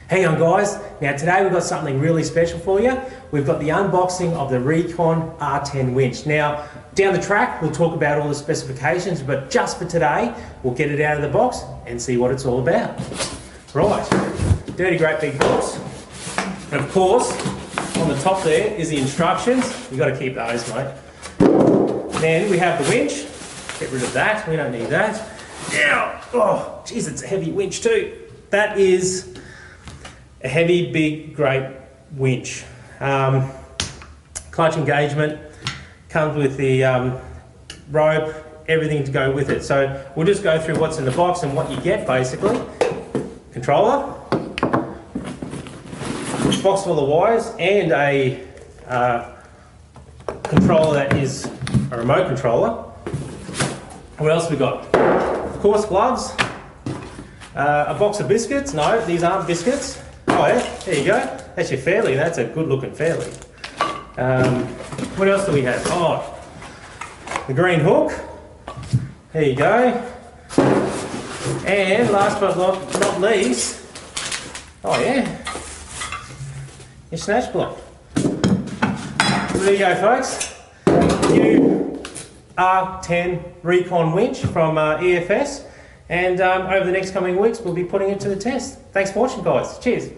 Hang on guys, now today we've got something really special for you. We've got the unboxing of the Recon R10 Winch. Now, down the track we'll talk about all the specifications, but just for today, we'll get it out of the box and see what it's all about. Right, dirty great big box. And of course, on the top there is the instructions. You've got to keep those, mate. Then we have the winch. Get rid of that, we don't need that. Now, oh, geez, it's a heavy winch too. That is a heavy, big, great winch. Clutch engagement comes with the rope, everything to go with it. So we'll just go through what's in the box and what you get basically. Controller, box full of wires, and a controller that is a remote controller. What else we got? Of course, gloves. A box of biscuits. No, these aren't biscuits. Oh yeah, there you go. That's your Fairly. That's a good looking Fairly. What else do we have? Oh, the green hook. There you go. And last but not least, oh yeah, your snatch block. So there you go, folks. New R10 Recon Winch from EFS. And over the next coming weeks, we'll be putting it to the test. Thanks for watching, guys. Cheers.